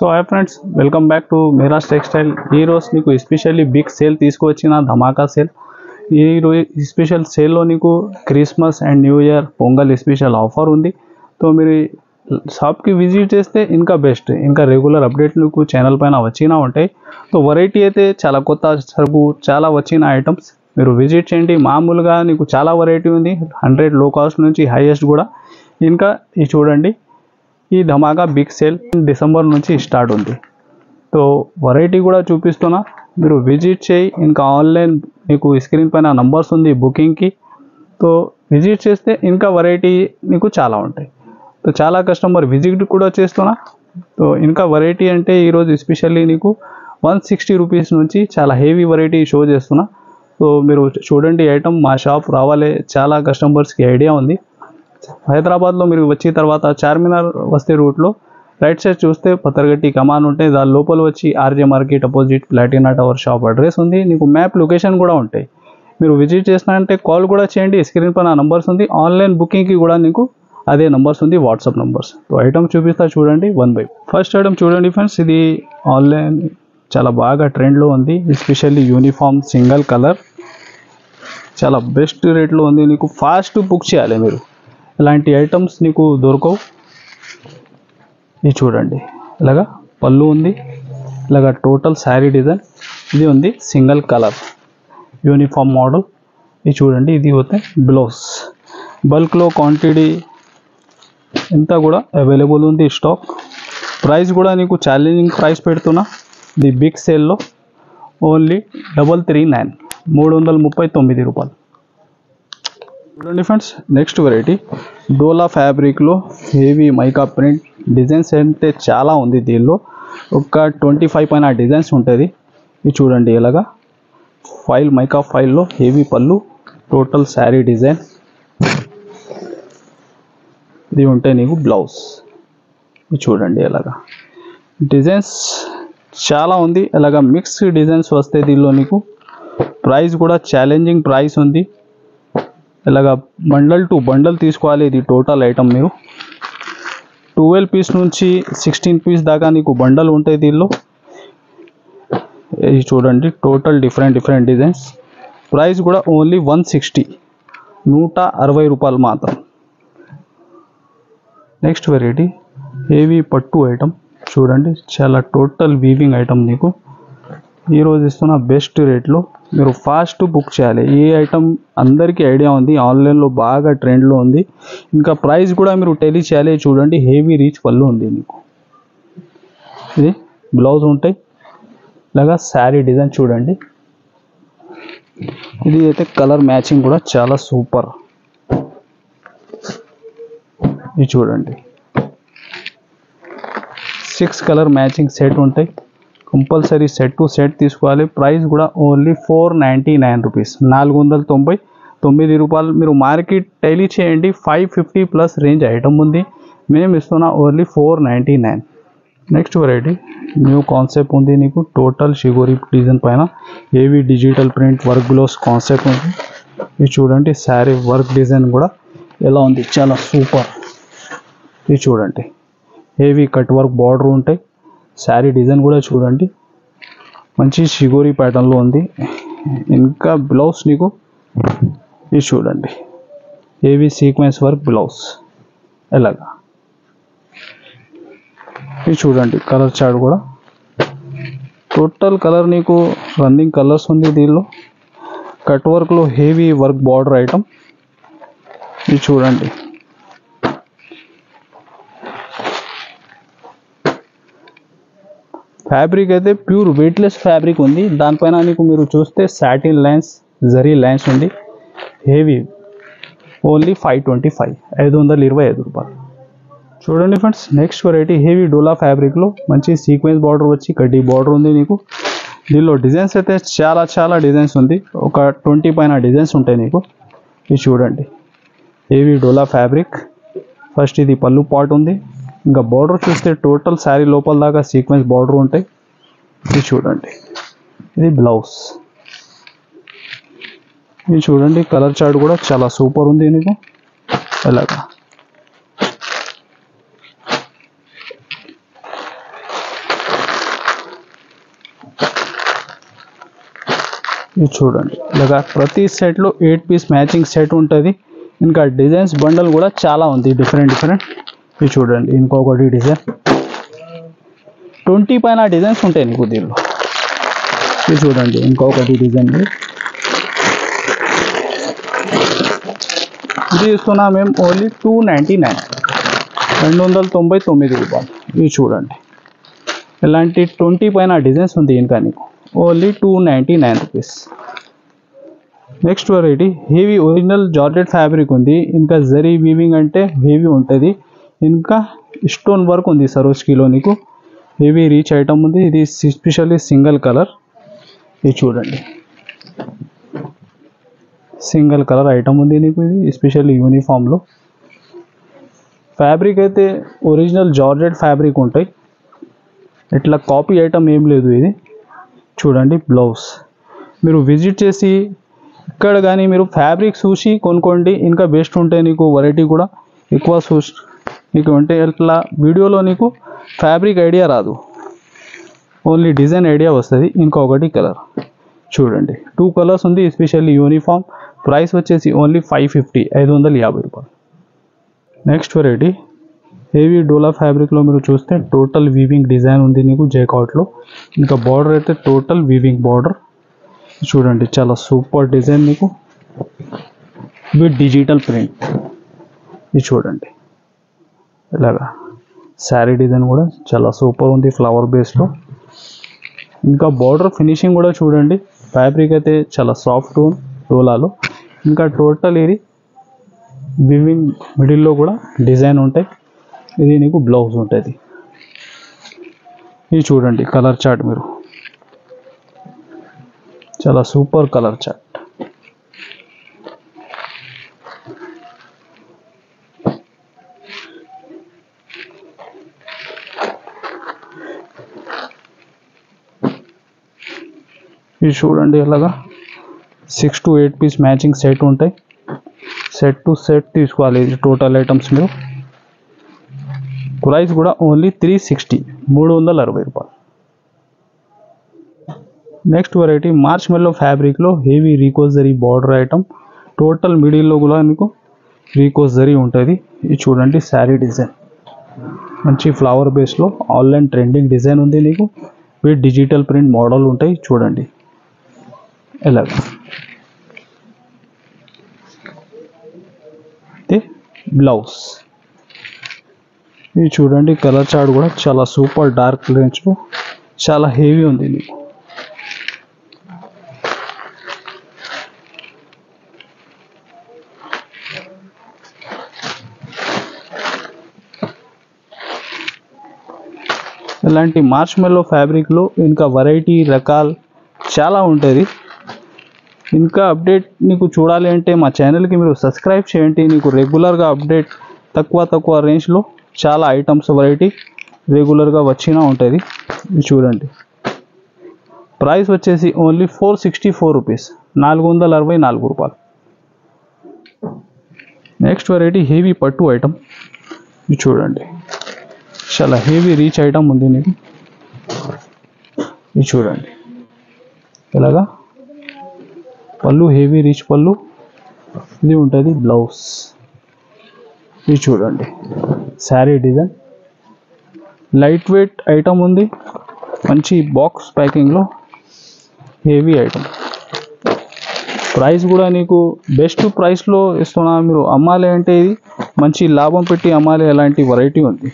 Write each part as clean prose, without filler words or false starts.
So hi friends, welcome back to Miraj textile. ఈ రోజు నీకు ఎస్పెషల్లీ బిగ్ సేల్ తీసుకువచ్చిన ధమాకా సేల్. ఈ స్పెషల్ సేల్లో నీకు Christmas and new year pongal special offer ఉంది. సో మీరు షాప్కి విజిట్ చేస్తే ఇంకా బెస్ట్, ఇంకా రెగ్యులర్ అప్డేట్ నీకు ఛానల్ పైన వచ్చినా ఉంటాయి. సో వెరైటీ అయితే చాలా కొత్త సరుకు, చాలా వచ్చిన ఐటమ్స్ మీరు విజిట్ చేయండి. మామూలుగా నీకు చాలా వెరైటీ ఉంది, 100 లో కాస్ట్ నుంచి హైయెస్ట్ కూడా. ఇంకా ఇది చూడండి, ఈ ధమాకా బిగ్ సేల్ డిసెంబర్ నుంచి స్టార్ట్ ఉంది. సో వెరైటీ కూడా చూపిస్తున్నా, మీరు విజిట్ చేయి. ఇంకా ఆన్లైన్ నీకు స్క్రీన్ పైన నంబర్స్ ఉంది బుకింగ్కి. సో విజిట్ చేస్తే ఇంకా వెరైటీ నీకు చాలా ఉంటాయి. సో చాలా కస్టమర్ విజిట్ కూడా చేస్తున్నా. సో ఇంకా వెరైటీ అంటే ఈరోజు ఎస్పెషల్లీ నీకు 160 రూపీస్ నుంచి చాలా హెవీ వెరైటీ షో చేస్తున్నా. సో మీరు చూడండి ఐటమ్, మా షాప్ రావాలి, చాలా కస్టమర్స్కి ఐడియా ఉంది. హైదరాబాద్లో మీరు వచ్చిన తర్వాత చార్మినార్ వస్తే రూట్లో రైట్ సైడ్ చూస్తే పత్తర్గట్టి కమాన్ ఉంటాయి. దాని లోపల వచ్చి RJ market opposite Platina tower shop address ఉంది. నీకు మ్యాప్ లొకేషన్ కూడా ఉంటాయి. మీరు విజిట్ చేసినా అంటే కాల్ కూడా చేయండి, స్క్రీన్ పైన నంబర్స్ ఉంది. ఆన్లైన్ బుకింగ్కి కూడా నీకు అదే నంబర్స్ ఉంది, వాట్సాప్ నంబర్స్. సో ఐటమ్ చూపిస్తా చూడండి వన్ బై. ఫస్ట్ ఐటమ్ చూడండి ఫ్రెండ్స్, ఇది ఆన్లైన్ చాలా బాగా ట్రెండ్లో ఉంది. ఎస్పెషల్లీ యూనిఫామ్ సింగిల్ కలర్, చాలా బెస్ట్ రేట్లో ఉంది. నీకు ఫాస్ట్ బుక్ చేయాలి మీరు, ఇలాంటి ఐటమ్స్ నీకు దొరకవు. ఇది చూడండి, ఇలాగా పళ్ళు ఉంది, ఇలాగా టోటల్ శారీ డిజైన్. ఇది ఉంది సింగిల్ కలర్ యూనిఫామ్ మోడల్. ఇది చూడండి, ఇది పోతే బ్లౌజ్. బల్క్లో క్వాంటిటీ ఇంత కూడా అవైలబుల్ ఉంది స్టాక్. ప్రైస్ కూడా నీకు ఛాలెంజింగ్ ప్రైస్ పెడుతున్నా. ఇది బిగ్ సేల్లో ఓన్లీ 339, 339 రూపాయలు. చూడండి ఫ్రెండ్స్, నెక్స్ట్ వెరైటీ డోలా ఫ్యాబ్రిక్లో హెవీ మైకా ప్రింట్ డిజైన్స్ అంటే చాలా ఉంది. దీనిలో ఒక 25 పైన డిజైన్స్ ఉంటుంది. ఇది చూడండి, ఇలాగా ఫైల్ మైకా ఫైల్లో హెవీ పళ్ళు, టోటల్ శారీ డిజైన్. ఇది ఉంటే నీకు బ్లౌజ్. ఇది చూడండి, ఇలాగా డిజైన్స్ చాలా ఉంది. ఇలాగా మిక్స్ డిజైన్స్ వస్తాయి దీనిలో. నీకు ప్రైస్ కూడా ఛాలెంజింగ్ ప్రైస్ ఉంది. ఇలాగా బండల్ టు బండల్ తీసుకోవాలి. ఇది టోటల్ ఐటమ్ మీరు 12 పీస్ నుంచి 16 పీస్ దాకా నీకు బండల్ ఉంటాయి దీనిలో. ఇది చూడండి, టోటల్ డిఫరెంట్ డిజైన్స్. ప్రైస్ కూడా ఓన్లీ 160, 160 రూపాయలు మాత్రం. నెక్స్ట్ వెరైటీ హెవీ పట్టు ఐటమ్ చూడండి, చాలా టోటల్ వీవింగ్ ఐటమ్. నీకు ఈరోజు ఇస్తున్న బెస్ట్ రేట్లో, మీరు ఫాస్ట్ బుక్ చేయాలి. ఈ ఐటమ్ అందరికీ ఐడియా ఉంది, ఆన్లైన్లో బాగా ట్రెండ్లో ఉంది. ఇంకా ప్రైస్ కూడా మీరు టెలీ చేయాలి. చూడండి, హెవీ రీచ్ పళ్ళు ఉంది నీకు. ఇది బ్లౌజ్ ఉంటాయి, ఇలాగా శారీ డిజైన్ చూడండి. ఇది అయితే కలర్ మ్యాచింగ్ కూడా చాలా సూపర్. ఇది చూడండి, 6 కలర్ మ్యాచింగ్ సెట్ ఉంటాయి. కంపల్సరీ సెట్ టు సెట్ తీసుకోవాలి. ప్రైస్ కూడా ఓన్లీ 499 రూపీస్, 499 రూపాయలు. మీరు మార్కెట్ టైలీ చేయండి, 550 ప్లస్ రేంజ్ ఐటమ్ ఉంది. మేము ఇస్తున్నా only 499. Next variety new concept ఉంది నీకు. టోటల్ షిగోరి డిజైన్ పైన heavy digital print work blouse concept ఉంది. ఇది చూడండి, శారీ వర్క్ డిజైన్ కూడా ఎలా ఉంది, చాలా సూపర్. ఇది చూడండి, హెవీ కట్ వర్క్ బార్డర్ ఉంటాయి. శారీ డిజైన్ కూడా చూడండి, మంచి షిగోరి ప్యాటర్న్లో ఉంది. ఇంకా బ్లౌజ్ నీకు ఇది చూడండి, హెవీ సీక్వెన్స్ వర్క్ బ్లౌజ్ ఎలాగా. ఇది చూడండి, కలర్ చార్ట్ కూడా టోటల్ కలర్ నీకు రన్నింగ్ కలర్స్ ఉంది దీనిలో. కట్ వర్క్లో హెవీ వర్క్ బార్డర్ ఐటమ్. ఇది చూడండి, ఫ్యాబ్రిక్ అయితే ప్యూర్ వెయిట్లెస్ ఫ్యాబ్రిక్ ఉంది. దానిపైన నీకు మీరు చూస్తే సాటిన్ లైన్స్, జరీ లైన్స్ ఉంది. హెవీ ఓన్లీ 525, 525 రూపాయలు. చూడండి ఫ్రెండ్స్, నెక్స్ట్ వెరైటీ హెవీ డోలా ఫ్యాబ్రిక్లో మంచి సీక్వెన్స్ బార్డర్ వచ్చి కడ్డీ బార్డర్ ఉంది నీకు. దీనిలో డిజైన్స్ అయితే చాలా డిజైన్స్ ఉంది, ఒక 20 పైన డిజైన్స్ ఉంటాయి నీకు. ఇది చూడండి, హెవీ డోలా ఫ్యాబ్రిక్. ఫస్ట్ ఇది పళ్ళు పార్ట్ ఉంది. ఇంకా బార్డర్ చూస్తే టోటల్ శారీ లోపల దాకా సీక్వెన్స్ బార్డర్ ఉంటాయి. ఇది చూడండి, ఇది బ్లౌజ్. ఇది చూడండి, కలర్ చార్ట్ కూడా చాలా సూపర్ ఉంది నీకు. ఇలాగా ఇది చూడండి ఇలాగా ప్రతి సెట్లో 8 పీస్ మ్యాచింగ్ సెట్ ఉంటుంది. ఇంకా డిజైన్స్ బండల్ కూడా చాలా ఉంది డిఫరెంట్. ఇది చూడండి ఇంకొకటి డిజైన్ 20 పైన డిజైన్స్ ఉంటాయి నీకు దీనిలో. ఇది చూడండి ఇంకొకటి డిజైన్. ఇది ఇస్తున్నా మేము ఓన్లీ 299 299 రూపాయలు. ఇవి చూడండి ఇలాంటి 20 పైన డిజైన్స్ ఉంది ఇంకా నీకు only 299 rupees. Next variety heavy original georgette fabric ఉంది. ఇంకా జరీ వీవింగ్ అంటే హెవీ ఉంటుంది. ఇంకా స్టోన్ వర్క్ ఉంది సరోజ్కిలో నీకు హెవీ రీచ్ ఐటమ్ ఉంది. ఇది స్పెషల్లీ సింగిల్ కలర్. ఇది చూడండి సింగిల్ కలర్ ఐటమ్ ఉంది నీకు. ఇది ఎస్పెషల్లీ యూనిఫామ్లో ఫ్యాబ్రిక్ అయితే ఒరిజినల్ జార్జెట్ ఫ్యాబ్రిక్ ఉంటాయి. ఇట్లా కాపీ ఐటమ్ ఏం లేదు. ఇది చూడండి బ్లౌజ్ మీరు విజిట్ చేసి ఇక్కడ కానీ మీరు ఫ్యాబ్రిక్ చూసి కొనుక్కోండి. ఇంకా బెస్ట్ ఉంటాయి నీకు వెరైటీ కూడా ఎక్కువ చూసి నీకు అంటే ఇట్లా వీడియోలో నీకు ఫ్యాబ్రిక్ ఐడియా రాదు, ఓన్లీ డిజైన్ ఐడియా వస్తుంది. ఇంకొకటి కలర్ చూడండి 2 కలర్స్ ఉంది ఎస్పెషల్లీ యూనిఫామ్. ప్రైస్ వచ్చేసి ఓన్లీ 550 550 రూపాయలు. నెక్స్ట్ వెరైటీ హెవీ డోలా ఫ్యాబ్రిక్లో మీరు చూస్తే టోటల్ వీవింగ్ డిజైన్ ఉంది నీకు జైకాట్లో. ఇంకా బార్డర్ అయితే టోటల్ వీవింగ్ బార్డర్. చూడండి చాలా సూపర్ డిజైన్ నీకు విత్ డిజిటల్ ప్రింట్. ఇది చూడండి ఇలాగా శారీ డిజైన్ కూడా చాలా సూపర్ ఉంది ఫ్లవర్ బేస్లో. ఇంకా బార్డర్ ఫినిషింగ్ కూడా చూడండి. ఫ్యాబ్రిక్ అయితే చాలా సాఫ్ట్ డోలాలో. ఇంకా టోటల్ ఇది వీవింగ్ మిడిల్లో కూడా డిజైన్ ఉంటాయి. ఇది నీకు బ్లౌజ్ ఉంటుంది. ఇది చూడండి కలర్ చార్ట్ మీరు చాలా సూపర్ కలర్ చార్ట్. ఇది చూడండి ఇలాగా 6 to 8 పీస్ మ్యాచింగ్ సెట్ ఉంటాయి. సెట్ టు సెట్ తీసుకోవాలి ఇది టోటల్ ఐటమ్స్ మీరు. ప్రైస్ కూడా ఓన్లీ 360 360 రూపాయలు. నెక్స్ట్ వెరైటీ మార్చ్ మెల్లో ఫ్యాబ్రిక్లో హెవీ రీకోస్ జరీ బార్డర్ ఐటమ్. టోటల్ మిడిల్లో కూడా మీకు రీకోస్ జరీ ఉంటుంది. ఇది చూడండి శారీ డిజైన్ మంచి ఫ్లవర్ బేస్లో ఆన్లైన్ ట్రెండింగ్ డిజైన్ ఉంది నీకు విత్ డిజిటల్ ప్రింట్ మోడల్ ఉంటాయి. చూడండి ఇలాగ బ్లౌజ్. ఇది చూడండి కలర్ చార్ట్ కూడా చాలా సూపర్ డార్క్ రేంజ్లో చాలా హెవీ ఉంది మీకు. ఇలాంటి మార్చ్ మెల్లో ఫ్యాబ్రిక్లో ఇంకా వెరైటీ రకాలు చాలా ఉంటుంది. ఇంకా అప్డేట్ నీకు చూడాలి అంటే మా ఛానల్కి మీరు సబ్స్క్రైబ్ చేయండి. నీకు రెగ్యులర్గా అప్డేట్ తక్కువ రేంజ్లో చాలా ఐటమ్స్ వెరైటీ రెగ్యులర్గా వచ్చినా ఉంటుంది. ఇది చూడండి ప్రైస్ వచ్చేసి ఓన్లీ 464 రూపీస్ 464 రూపాయలు. నెక్స్ట్ వెరైటీ హెవీ పట్టు ఐటమ్. ఇది చూడండి చాలా హెవీ రీచ్ ఐటమ్ ఉంది నీకు. ఇది చూడండి ఇలాగా పళ్ళు హెవీ రీచ్ పళ్ళు. ఇది ఉంటుంది బ్లౌజ్. ఇది చూడండి sari design light weight item ఉంది మంచి బాక్స్ ప్యాకింగ్లో హెవీ ఐటమ్. ప్రైస్ కూడా నీకు బెస్ట్ ప్రైస్లో ఇస్తున్నా. మీరు అమ్మాలి అంటే ఇది మంచి లాభం పెట్టి అమ్మాలి అలాంటి వెరైటీ ఉంది.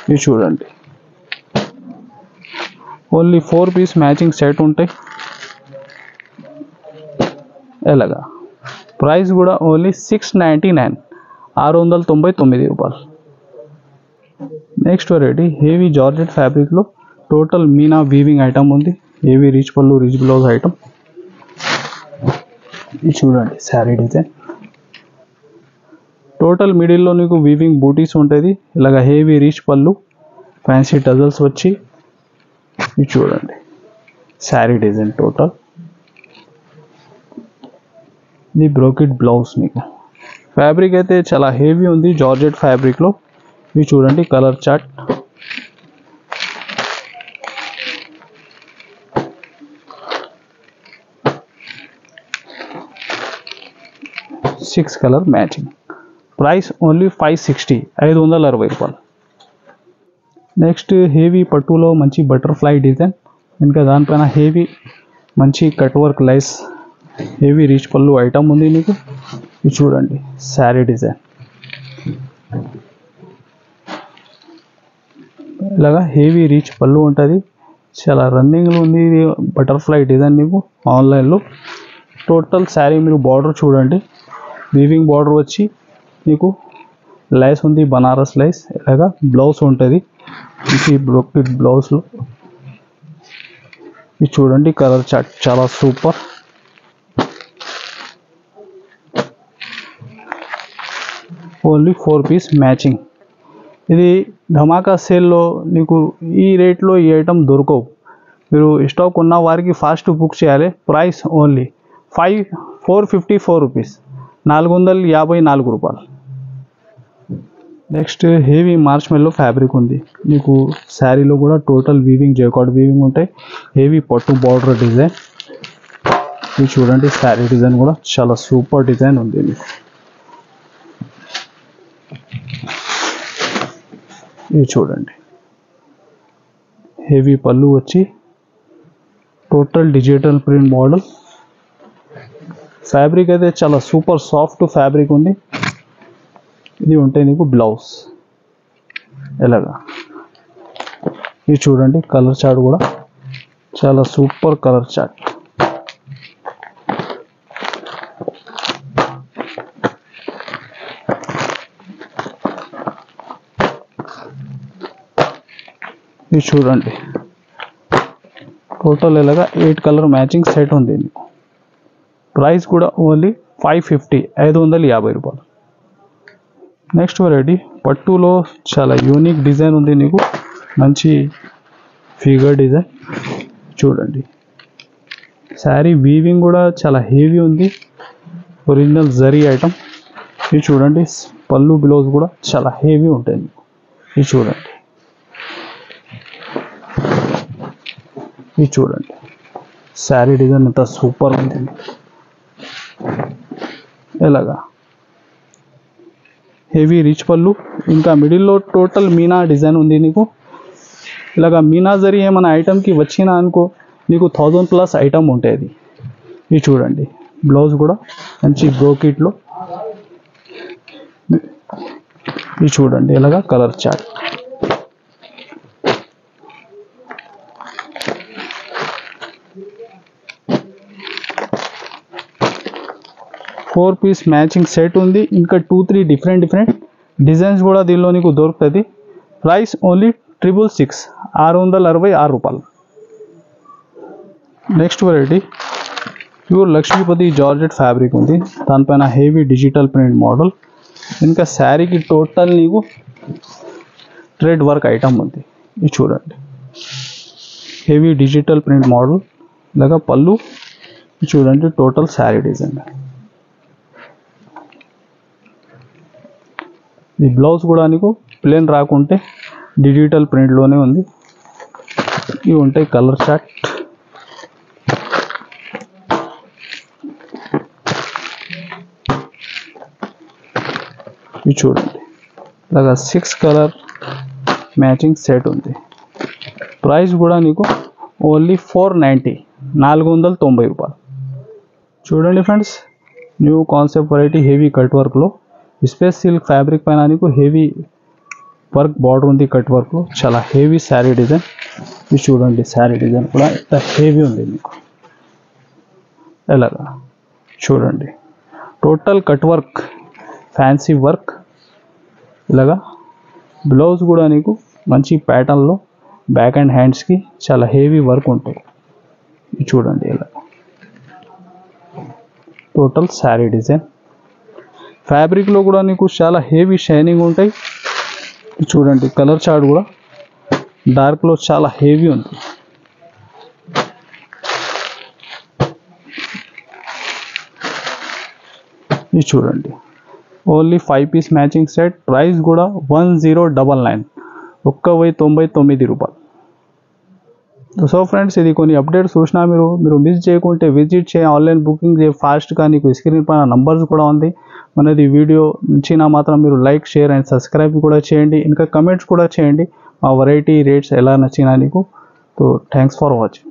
ఇది చూడండి ఓన్లీ 4 పీస్ మ్యాచింగ్ సెట్ ఉంటాయి. ఎలాగా ప్రైస్ కూడా ఓన్లీ 699 699 రూపాయలు. నెక్స్ట్ వెరైటీ హెవీ జార్జెట్ ఫ్యాబ్రిక్లో టోటల్ మీనా వీవింగ్ ఐటమ్ ఉంది. హెవీ రిచ్ పళ్ళు రిచ్ బ్లౌజ్ ఐటమ్. ఇది చూడండి శారీ డిజైన్ టోటల్ మిడిల్లో నీకు వీవింగ్ బూటీస్ ఉంటుంది. ఇలాగ హెవీ రిచ్ పళ్ళు ఫ్యాన్సీ టజల్స్ వచ్చి. ఇది చూడండి శారీ డిజైన్ టోటల్. ఇది బ్రోకెట్ బ్లౌజ్ మీకు. ఫ్యాబ్రిక్ అయితే చాలా హెవీ ఉంది జార్జెట్ ఫ్యాబ్రిక్లో. ఇది చూడండి colour chart. 6 colour matching. Price only 560, 560 రూపాయలు. నెక్స్ట్ హెవీ పట్టులో మంచి బటర్ఫ్లై డిజైన్, ఇంకా దానిపైన హెవీ మంచి కట్ వర్క్ లైస్, హెవీ రిచ్ పళ్ళు ఐటమ్ ఉంది మీకు. ఇది చూడండి శారీ డిజైన్, ఇలాగా హెవీ రిచ్ పళ్ళు ఉంటుంది. చాలా రన్నింగ్లో ఉంది ఇది బటర్ఫ్లై డిజైన్ మీకు ఆన్లైన్లో. టోటల్ శారీ మీరు బార్డర్ చూడండి, వీవింగ్ బార్డర్ వచ్చి మీకు లైస్ ఉంది, బనారస్ లైస్. ఇలాగా బ్లౌజ్ ఉంటుంది ఈ బ్రోకెట్ బ్లౌజ్లో. ఇది చూడండి కలర్ చార్ట్ చాలా సూపర్. Only 4 piece matching. ఇది ధమాకా సేల్లో నీకు ఈ రేట్లో ఈ ఐటమ్ దొరకవు. మీరు స్టాక్ ఉన్న వారికి ఫాస్ట్ బుక్ చేయాలి. ప్రైస్ ఓన్లీ 454 రూపీస్, 454 రూపాయలు. నెక్స్ట్ హెవీ మార్ష్మెల్లో ఫ్యాబ్రిక్ ఉంది మీకు శారీలో కూడా. టోటల్ వీవింగ్ జైకార్డ్ వీవింగ్ ఉంటాయి, హెవీ పట్టు బార్డర్ డిజైన్. ఇది చూడండి శారీ డిజైన్ కూడా చాలా సూపర్ డిజైన్ ఉంది మీకు. ఇది చూడండి హెవీ పళ్ళు వచ్చి total digital print model. Fabric అయితే చాలా సూపర్ సాఫ్ట్ ఫ్యాబ్రిక్ ఉంది. ఇది ఉంటే నీకు బ్లౌజ్ ఎలాగా. ఇది చూడండి కలర్ చార్ట్ కూడా చాలా సూపర్ కలర్ చార్ట్. ఇది చూడండి టోటల్ ఇలాగా 8 కలర్ మ్యాచింగ్ సెట్ ఉంది మీకు. ప్రైస్ కూడా ఓన్లీ 550, 550 రూపాయలు. నెక్స్ట్ వెరైటీ పట్టులో చాలా యూనిక్ డిజైన్ ఉంది నీకు, మంచి ఫిగర్ డిజైన్. చూడండి శారీ వీవింగ్ కూడా చాలా హెవీ ఉంది, ఒరిజినల్ జరీ ఐటమ్. ఇది చూడండి పళ్ళు బ్లౌజ్ కూడా చాలా హెవీ ఉంటాయి మీకు. ఇది చూడండి, ఇది చూడండి శారీ డిజైన్ ఎంత సూపర్ ఉంది. ఎలాగా హెవీ రిచ్ పళ్ళు, ఇంకా మిడిల్లో టోటల్ మీనా డిజైన్ ఉంది నీకు. ఇలాగా మీనా జరీ ఏమైనా ఐటమ్కి వచ్చినా అనుకో నీకు 1000+ ఐటమ్ ఉంటుంది. ఇది చూడండి బ్లౌజ్ కూడా మంచి బ్రోకెట్లో. ఇది చూడండి ఇలాగా colour chart. Four piece matching set ఉంది, ఇంకా 2-3 డిఫరెంట్ డిజైన్స్ కూడా దీనిలో నీకు దొరుకుతుంది. ప్రైస్ ఓన్లీ 666, 666 రూపాయలు. Next variety pure Lakshmipati georgette fabric ఉంది, దానిపైన హెవీ డిజిటల్ ప్రింట్ మోడల్. ఇంకా శారీకి టోటల్ నీకు థ్రెడ్ వర్క్ ఐటమ్ ఉంది. ఇది చూడండి హెవీ డిజిటల్ ప్రింట్ మోడల్, ఇలాగా పళ్ళు. ఇది చూడండి టోటల్ శారీ డిజైన్. ఈ బ్లౌజ్ కూడా నీకు ప్లేన్ రాకుంటే డిజిటల్ ప్రింట్లోనే ఉంది. ఇవి ఉంటాయి కలర్ చార్ట్. ఇది చూడండి ఇలాగా 6 కలర్ మ్యాచింగ్ సెట్ ఉంది. ప్రైస్ కూడా నీకు ఓన్లీ 490, 490 రూపాయలు. చూడండి friends new concept variety heavy cut వర్క్లో స్పేస్ సిల్క్ ఫ్యాబ్రిక్ పైన నీకు హెవీ వర్క్ బార్డర్ ఉంది కట్ వర్క్లో, చాలా హెవీ శారీ డిజైన్. ఇది చూడండి శారీ డిజైన్ కూడా ఎంత హెవీ ఉంది మీకు. ఎలాగా చూడండి total cut work fancy work. ఇలాగా బ్లౌజ్ కూడా నీకు మంచి ప్యాటర్న్లో బ్యాక్ అండ్ హ్యాండ్స్కి చాలా హెవీ వర్క్ ఉంటుంది. ఇది చూడండి ఇలా టోటల్ శారీ డిజైన్. ఫ్యాబ్రిక్లో కూడా నీకు చాలా హెవీ షైనింగ్ ఉంటాయి. చూడండి కలర్ చార్ట్ కూడా డార్క్లో చాలా హెవీ ఉంది. ఇది చూడండి only 5 piece matching set. Price కూడా 1099, 1099 రూపాయలు. సో ఫ్రెండ్స్, ఇది కొన్ని అప్డేట్స్ చూసినా మీరు మిస్ చేయకుంటే విజిట్ చేయ, ఆన్లైన్ బుకింగ్ చేయ ఫాస్ట్గా. నీకు స్క్రీన్ పైన నంబర్స్ కూడా ఉంది. మనది వీడియో నచ్చినా మాత్రం మీరు లైక్, షేర్ అండ్ సబ్స్క్రైబ్ కూడా చేయండి. ఇంకా కమెంట్స్ కూడా చేయండి మా వెరైటీ రేట్స్ ఎలా నచ్చినా నీకు. So thanks for watching.